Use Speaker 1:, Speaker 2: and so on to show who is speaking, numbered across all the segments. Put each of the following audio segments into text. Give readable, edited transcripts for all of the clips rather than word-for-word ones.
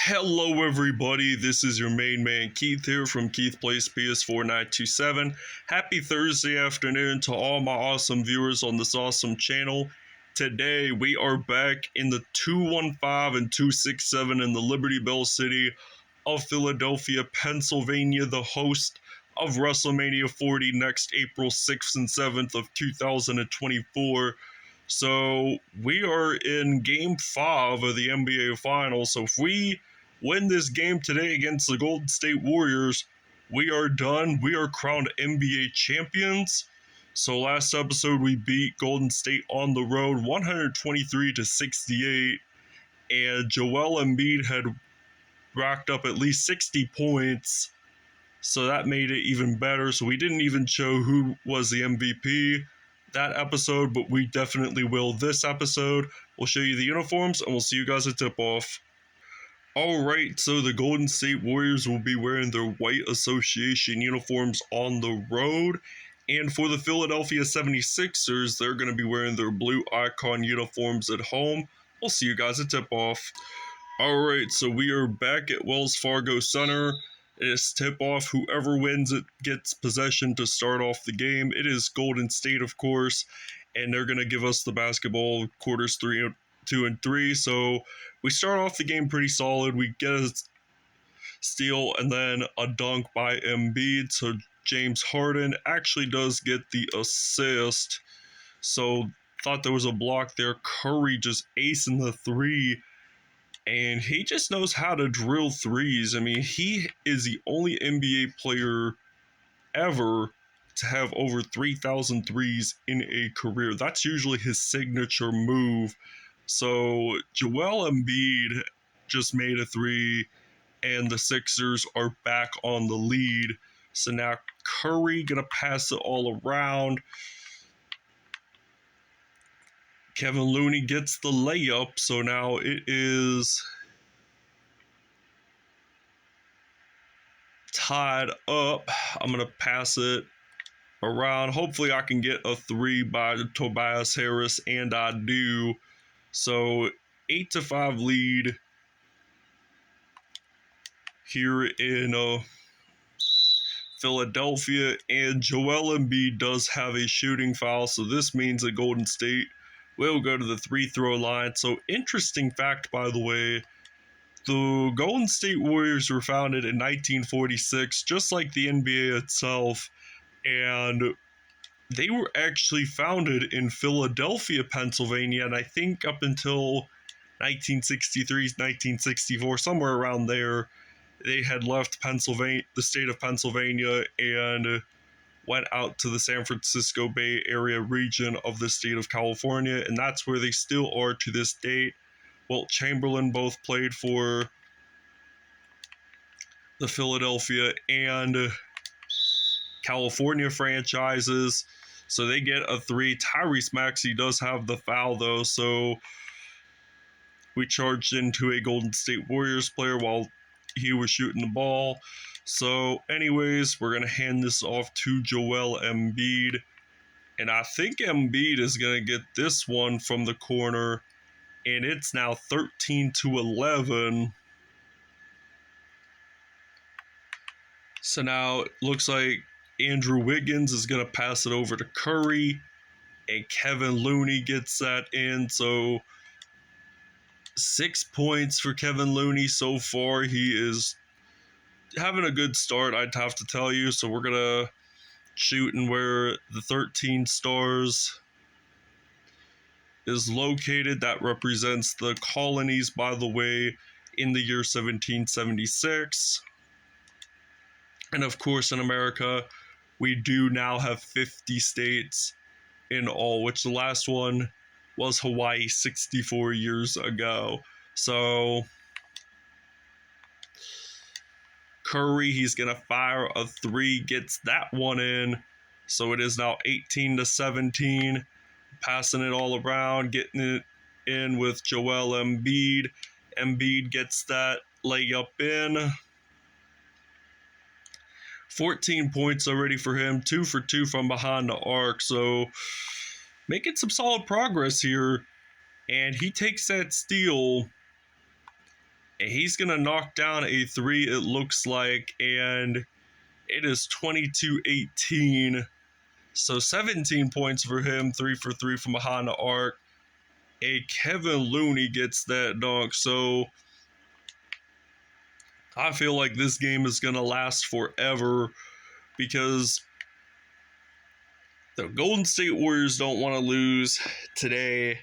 Speaker 1: Hello everybody, this is your main man Keith here from Keith Plays PS4 927. Happy Thursday afternoon to all my awesome viewers on this awesome channel. Today we are back in the 215 and 267 in the Liberty Bell City of Philadelphia, Pennsylvania, the host of WrestleMania 40 next April 6th and 7th of 2024. So we are in Game 5 of the NBA Finals. So if we win this game today against the Golden State Warriors, we are done. We are crowned NBA champions. So last episode we beat Golden State on the road 123-68, and Joel Embiid had racked up at least 60 points. So that made it even better. So we didn't even show who was the MVP that episode, but we definitely will this episode. We'll show you the uniforms and we'll see you guys at tip-off. Alright, so the Golden State Warriors will be wearing their white association uniforms on the road, and for the Philadelphia 76ers, they're going to be wearing their blue icon uniforms at home. We'll see you guys at tip-off. Alright, so we are back at Wells Fargo Center. It's tip-off. Whoever wins it gets possession to start off the game. It is Golden State, of course, and they're going to give us the basketball quarters 2 and 3. So we start off the game pretty solid. We get a steal and then a dunk by Embiid. So James Harden actually does get the assist. So thought there was a block there. Curry just acing the three. And he just knows how to drill threes. I mean, he is the only NBA player ever to have over 3,000 threes in a career. That's usually his signature move. So Joel Embiid just made a three, and the Sixers are back on the lead. So now Curry gonna pass it all around. Kevin Looney gets the layup, so now it is tied up. I'm going to pass it around. Hopefully I can get a three by Tobias Harris, and I do. So 8-5 lead here in Philadelphia, and Joel Embiid does have a shooting foul, so this means that Golden State will go to the free-throw line. So interesting fact, by the way, the Golden State Warriors were founded in 1946, just like the NBA itself, and they were actually founded in Philadelphia, Pennsylvania, and I think up until 1963, 1964, somewhere around there, they had left Pennsylvania, the state of Pennsylvania, and went out to the San Francisco Bay Area region of the state of California, and that's where they still are to this date. Wilt Chamberlain both played for the Philadelphia and California franchises, so they get a three. Tyrese Maxey does have the foul, though, so we charged into a Golden State Warriors player while he was shooting the ball. So anyways, we're going to hand this off to Joel Embiid. And I think Embiid is going to get this one from the corner. And it's now 13-11. So now it looks like Andrew Wiggins is going to pass it over to Curry. And Kevin Looney gets that in. So 6 points for Kevin Looney so far. He is having a good start, I'd have to tell you. So we're gonna shoot and where the 13 stars is located. That represents the colonies, by the way, in the year 1776. And of course, in America, we do now have 50 states in all, which the last one was Hawaii 64 years ago. So Curry, he's going to fire a three, gets that one in. So it is now 18-17. Passing it all around, getting it in with Joel Embiid. Embiid gets that layup in. 14 points already for him. 2 for 2 from behind the arc. So making some solid progress here. And he takes that steal And he's going to knock down a three, it looks like, and it is 22-18. So 17 points for him, 3 for 3 from behind the arc. And Kevin Looney gets that dunk. So I feel like this game is going to last forever because the Golden State Warriors don't want to lose today.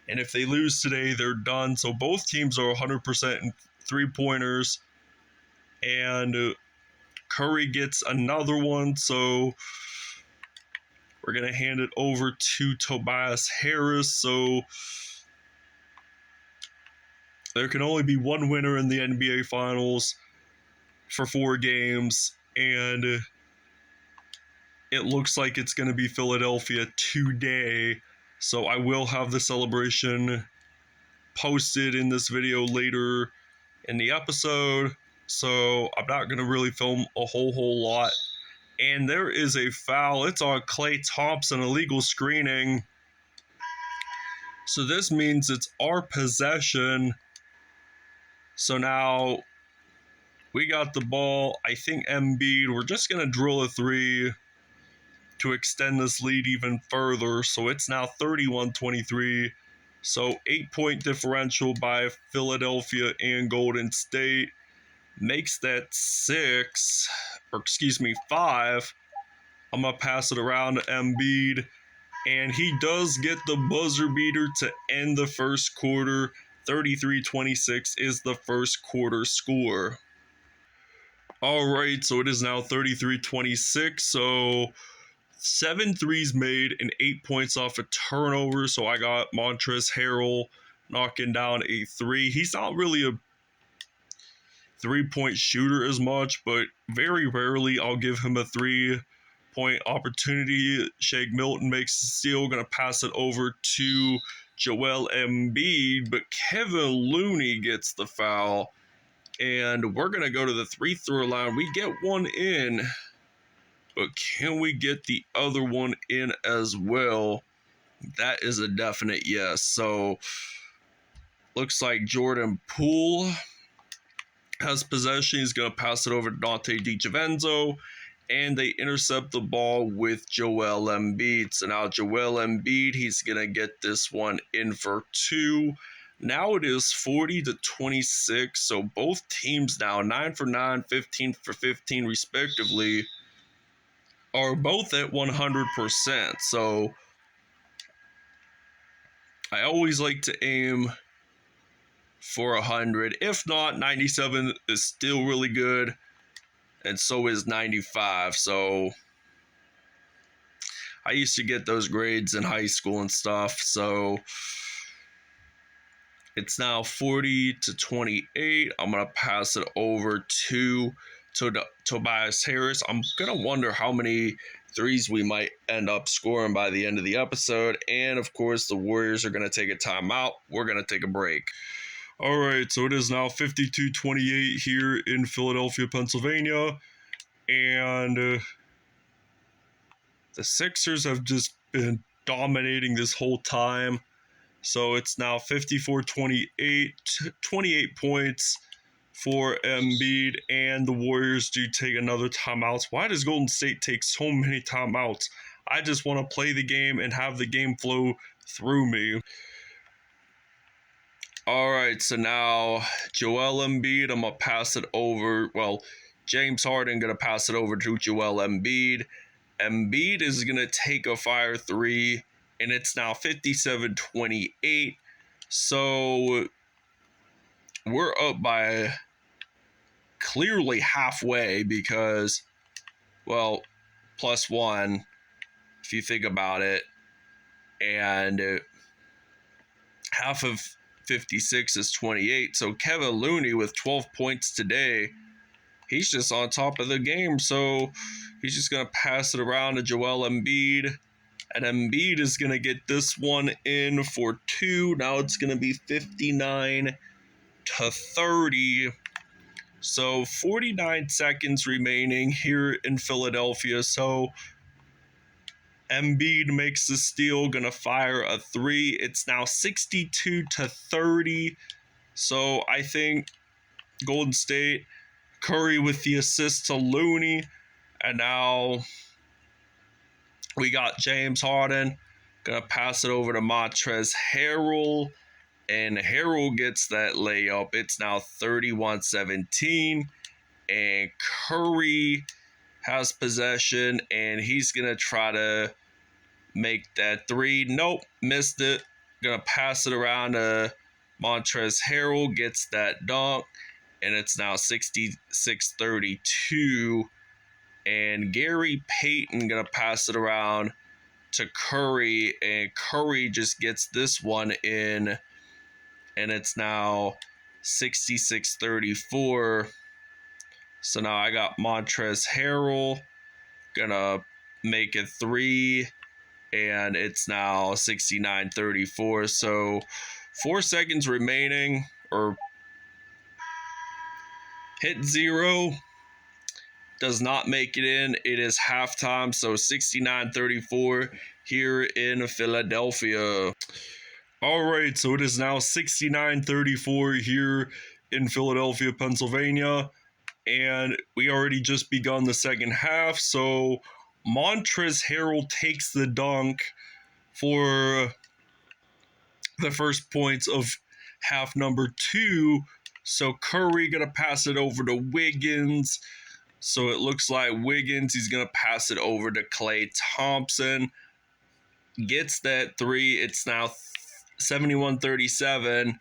Speaker 1: And if they lose today, they're done. So both teams are 100% in three-pointers. And Curry gets another one. So we're going to hand it over to Tobias Harris. So there can only be one winner in the NBA Finals for 4 games. And it looks like it's going to be Philadelphia today. So I will have the celebration posted in this video later in the episode. So I'm not going to really film a whole lot. And there is a foul. It's on Klay Thompson, illegal screening. So this means it's our possession. So now we got the ball. I think Embiid, we're just going to drill a three to extend this lead even further. So it's now 31-23. So 8-point differential by Philadelphia and Golden State makes that 5. I'm going to pass it around to Embiid. And he does get the buzzer beater to end the first quarter. 33-26 is the first quarter score. All right, so it is now 33-26. So 7 threes made and 8 points off a turnover. So I got Montrezl Harrell knocking down a 3. He's not really a 3-point shooter as much, but very rarely I'll give him a 3-point opportunity. Shake Milton makes the steal, gonna pass it over to Joel Embiid, but Kevin Looney gets the foul. And we're gonna go to the free-throw line. We get one in, but can we get the other one in as well? That is a definite yes. So looks like Jordan Poole has possession. He's going to pass it over to Dante DiGiavenzo, and they intercept the ball with Joel Embiid. So now Joel Embiid, he's going to get this one in for 2. Now it is 40-26. So both teams now 9 for 9, 15 for 15 respectively are both at 100%. So I always like to aim for 100. If not, 97 is still really good, and so is 95. So I used to get those grades in high school and stuff. So it's now 40-28. I'm gonna pass it over to Tobias Harris. I'm gonna wonder how many threes we might end up scoring by the end of the episode. And of course, the Warriors are gonna take a timeout. We're gonna take a break. All right, so it is now 52-28 here in Philadelphia, Pennsylvania. And the Sixers have just been dominating this whole time. So it's now 54-28, 28 points for Embiid, and the Warriors do take another timeout. Why does Golden State take so many timeouts? I just want to play the game and have the game flow through me. All right, so now Joel Embiid, I'm going to pass it over. Well, James Harden going to pass it over to Joel Embiid. Embiid is going to take a fire 3, and it's now 57-28. So we're up by clearly halfway because, well, +1 if you think about it. And half of 56 is 28. So Kevin Looney with 12 points today, he's just on top of the game. So he's just going to pass it around to Joel Embiid. And Embiid is going to get this one in for 2. Now it's going to be 59-30. So 49 seconds remaining here in Philadelphia. So Embiid makes the steal, gonna fire a 3. It's now 62-30. So I think Golden State. Curry with the assist to Looney. And now we got James Harden. Gonna pass it over to Montrezl Harrell. And Harrell gets that layup. It's now 31-17. And Curry has possession. And he's gonna try to make that three. Nope, missed it. Gonna pass it around to Montrezl Harrell. Gets that dunk. And it's now 66-32. And Gary Payton gonna pass it around to Curry, and Curry just gets this one in, and it's now 66-34. So now I got Montrezl Harrell gonna make a three, and it's now 69-34. So 4 seconds remaining, or hit zero. Does not make it in. It is halftime, so 69-34 here in Philadelphia. All right, so it is now 69-34 here in Philadelphia, Pennsylvania, and we already just begun the second half. So Montrezl Harrell takes the dunk for the first points of half number 2. So Curry gonna pass it over to Wiggins. So it looks like Wiggins, he's going to pass it over to Klay Thompson. Gets that three. It's now 71-37.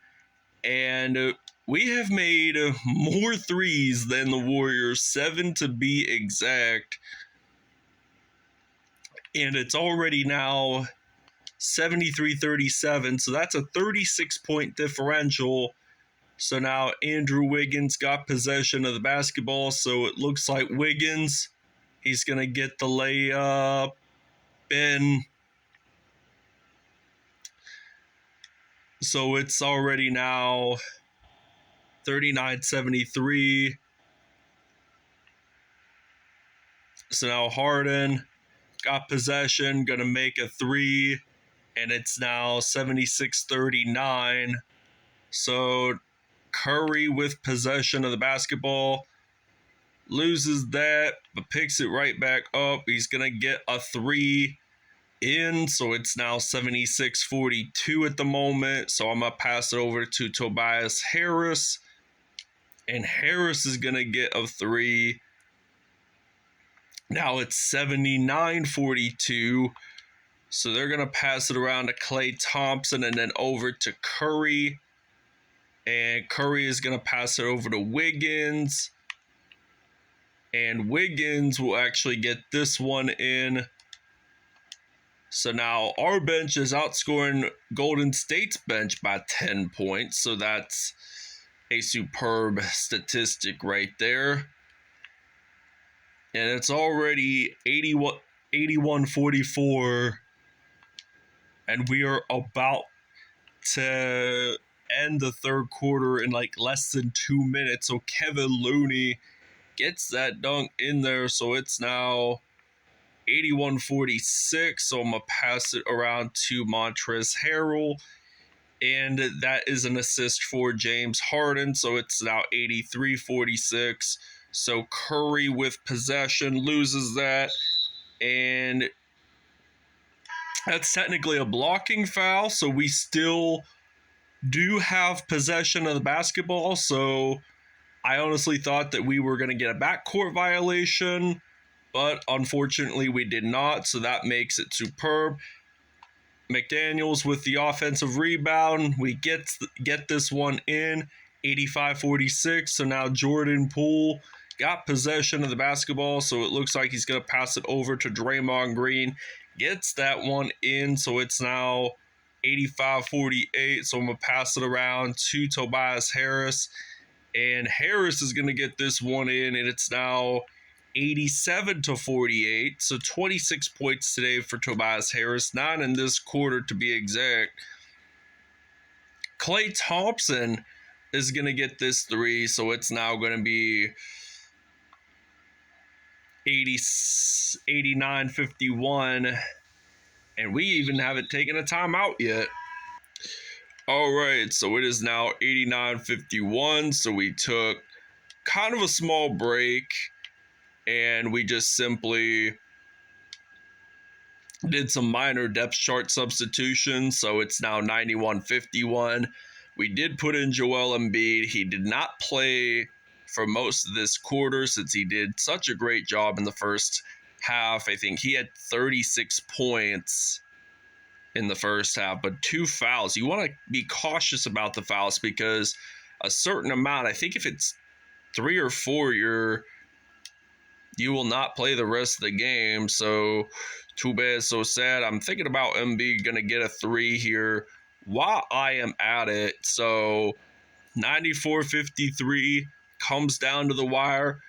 Speaker 1: And we have made more threes than the Warriors, 7 to be exact. And it's already now 73-37. So that's a 36-point differential. So now Andrew Wiggins got possession of the basketball, so it looks like Wiggins, he's going to get the layup in. So it's already now 39-73. So now Harden got possession, going to make a three, and it's now 76-39. So Curry with possession of the basketball, loses that, but picks it right back up. He's going to get a three in, so it's now 76-42 at the moment. So I'm going to pass it over to Tobias Harris, and Harris is going to get a three. Now it's 79-42, so they're going to pass it around to Klay Thompson and then over to Curry. And Curry is going to pass it over to Wiggins. And Wiggins will actually get this one in. So now our bench is outscoring Golden State's bench by 10 points. So that's a superb statistic right there. And it's already 81-44. And we are about to end the third quarter in like less than 2 minutes. So Kevin Looney gets that dunk in there. So it's now 81-46. So I'm going to pass it around to Montrezl Harrell. And that is an assist for James Harden. So it's now 83-46. So Curry with possession loses that. And that's technically a blocking foul. So we still do have possession of the basketball, so I honestly thought that we were going to get a backcourt violation, but unfortunately we did not, so that makes it superb. McDaniels with the offensive rebound. We get this one in, 85-46, so now Jordan Poole got possession of the basketball, so it looks like he's going to pass it over to Draymond Green. Gets that one in, so it's now 85-48, so I'm going to pass it around to Tobias Harris, and Harris is going to get this one in, and it's now 87-48, so 26 points today for Tobias Harris, 9 in this quarter to be exact. Klay Thompson is going to get this three, so it's now going to be 89-51, and we even haven't taken a timeout yet. All right, so it is now 89:51. So we took kind of a small break and we just simply did some minor depth chart substitutions. So it's now 91:51. We did put in Joel Embiid. He did not play for most of this quarter since he did such a great job in the first half. I think he had 36 points in the first half, but 2 fouls. You want to be cautious about the fouls because a certain amount, I think if it's 3 or 4, you will not play the rest of the game. So too bad, so sad. I'm thinking about Embiid gonna get a 3 here while I am at it. So 94-53 comes down to the wire.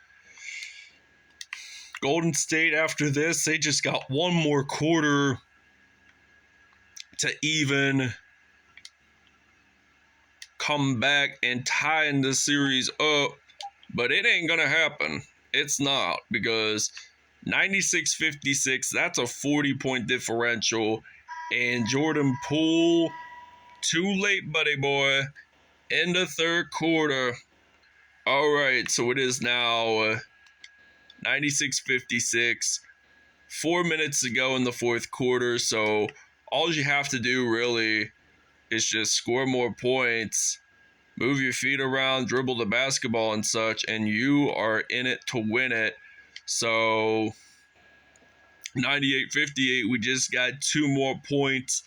Speaker 1: Golden State after this, they just got one more quarter to even come back and tie the series up, but it ain't gonna happen. It's not, because 96-56, that's a 40-point differential, and Jordan Poole, too late, buddy boy, in the third quarter. All right, so it is now 96-56, 4 minutes to go in the fourth quarter, so all you have to do really is just score more points, move your feet around, dribble the basketball and such, and you are in it to win it. So 98-58, we just got 2 more points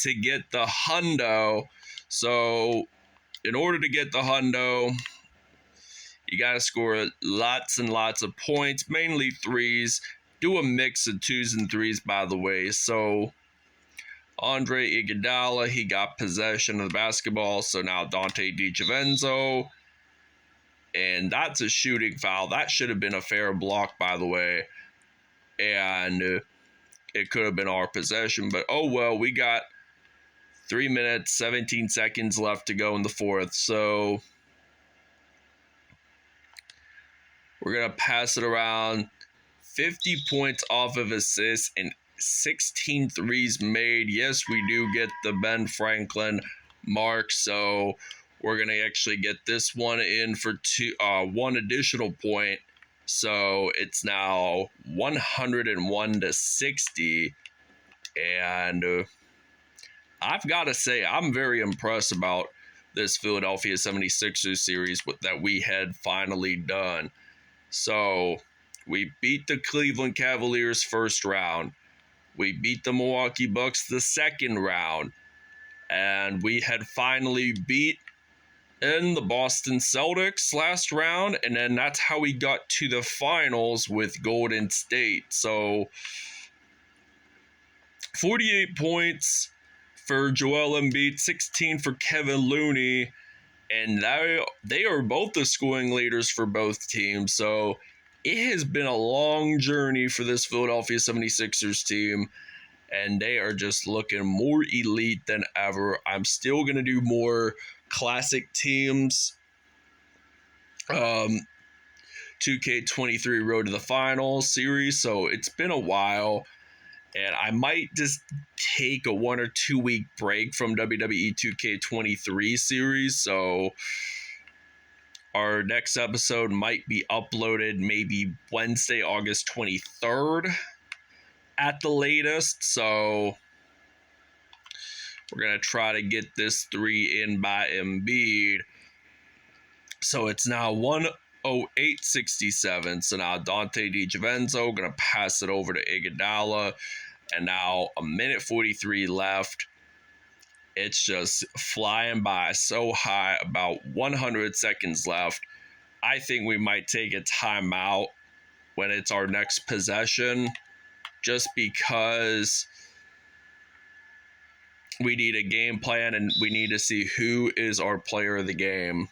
Speaker 1: to get the hundo. So in order to get the hundo, you got to score lots and lots of points, mainly threes. Do a mix of 2s and 3s, by the way. So Andre Iguodala, he got possession of the basketball, so now Dante DiGiavenzo, and that's a shooting foul. That should have been a fair block, by the way, and it could have been our possession, but oh well. We got 3 minutes, 17 seconds left to go in the fourth, so we're going to pass it around. 50 points off of assists and 16 threes made. Yes, we do get the Ben Franklin mark, so we're going to actually get this one in for 1 additional point. So it's now 101-60, and I've got to say, I'm very impressed about this Philadelphia 76ers series that we had finally done. So we beat the Cleveland Cavaliers first round. We beat the Milwaukee Bucks the second round. And we had finally beat in the Boston Celtics last round. And then that's how we got to the finals with Golden State. So 48 points for Joel Embiid, 16 for Kevin Looney. And they are both the scoring leaders for both teams. So it has been a long journey for this Philadelphia 76ers team, and they are just looking more elite than ever. I'm still going to do more classic teams. 2K23 Road to the Finals series, so it's been a while, and I might just take a 1 or 2 week break from WWE 2K23 series, so our next episode might be uploaded maybe Wednesday, August 23rd at the latest. So we're going to try to get this 3 in by Embiid. So it's now 108-67. So now Dante DiGiavenzo going to pass it over to Iguodala. And now 1:43 left. It's just flying by so high, about 100 seconds left. I think we might take a timeout when it's our next possession, just because we need a game plan and we need to see who is our player of the game.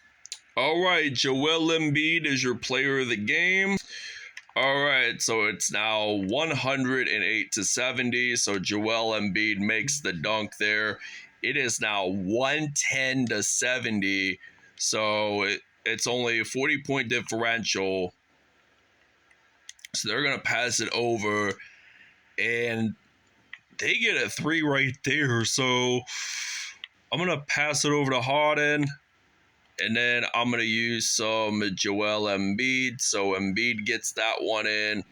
Speaker 1: All right, Joel Embiid is your player of the game. All right, so it's now 108-70. So Joel Embiid makes the dunk there. It is now 110-70, so it's only a 40-point differential. So they're going to pass it over, and they get a 3 right there. So I'm going to pass it over to Harden. And then I'm going to use some Joel Embiid. So Embiid gets that one in.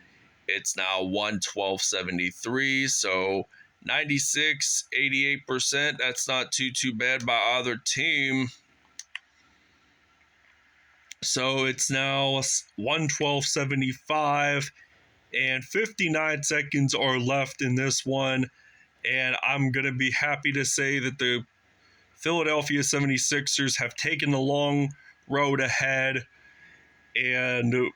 Speaker 1: It's now 112.73. So 96, 88%. That's not too bad by either team. So it's now 112.75. And 59 seconds are left in this one. And I'm going to be happy to say that the Philadelphia 76ers have taken the long road ahead, and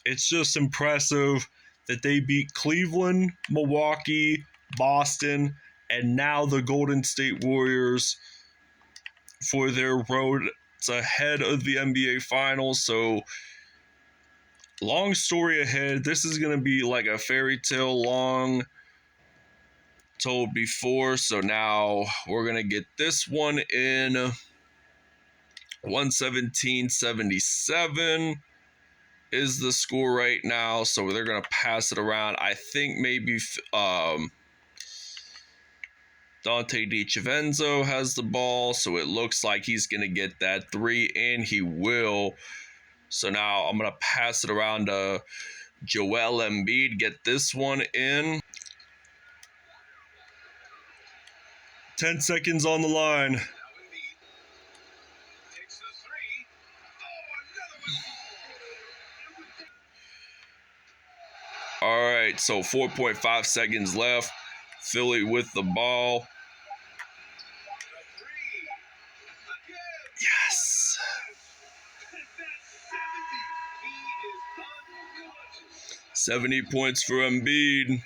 Speaker 1: it's just impressive that they beat Cleveland, Milwaukee, Boston, and now the Golden State Warriors for their road ahead of the NBA Finals. So, long story ahead. This is going to be like a fairy tale long told before, so now we're gonna get this one in 117.77 is the score right now, so they're gonna pass it around. I think maybe Dante DiCenzo has the ball, so it looks like he's gonna get that three, and he will. So now I'm gonna pass it around to Joel Embiid, get this one in. 10 seconds on the line. All right, so 4.5 seconds left. Philly with the ball. Yes. 70 points for Embiid.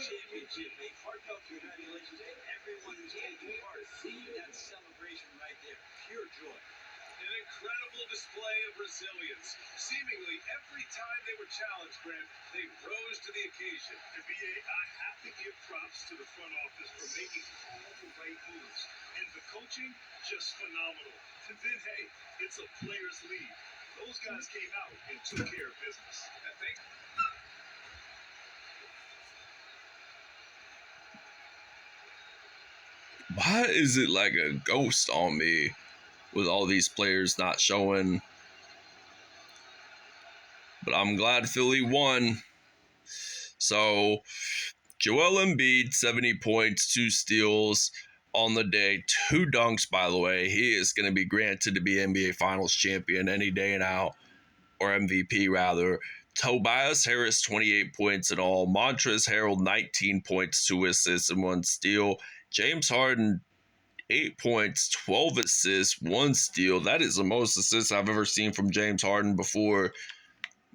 Speaker 2: Championship. A heartfelt congratulations to everyone who's taken part. See that celebration right there. Pure joy. An incredible display of resilience. Seemingly every time they were challenged, Grant, they rose to the occasion. NBA, I have to give props to the front office for making all the right moves. And the coaching, just phenomenal. And then, hey, it's a players' league. Those guys came out and took care of business. I think.
Speaker 1: Why is it like a ghost on me with all these players not showing? But I'm glad Philly won. So, Joel Embiid, 70 points, 2 steals on the day, 2 dunks, by the way. He is going to be granted to be NBA Finals champion any day now, or MVP rather. Tobias Harris, 28 points in all. Montrezl Harrell, 19 points, 2 assists, and 1 steal. James Harden, 8 points, 12 assists, 1 steal. That is the most assists I've ever seen from James Harden before.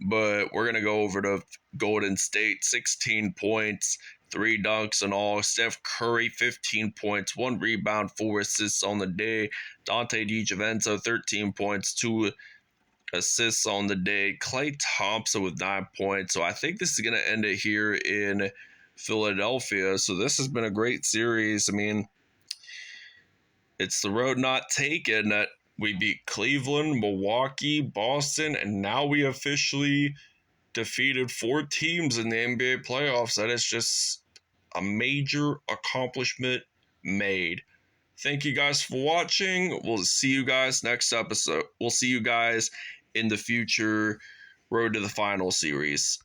Speaker 1: But we're going to go over to Golden State, 16 points, 3 dunks in all. Steph Curry, 15 points, 1 rebound, 4 assists on the day. Dante DiCenzo, 13 points, 2 assists on the day. Klay Thompson with 9 points. So I think this is going to end it here in Philadelphia. So this has been a great series. I mean, it's the road not taken that we beat Cleveland, Milwaukee, Boston, and now we officially defeated 4 teams in the NBA playoffs. That is just a major accomplishment made. Thank you guys for watching. We'll see you guys next episode. We'll see you guys in the future Road to the Final series.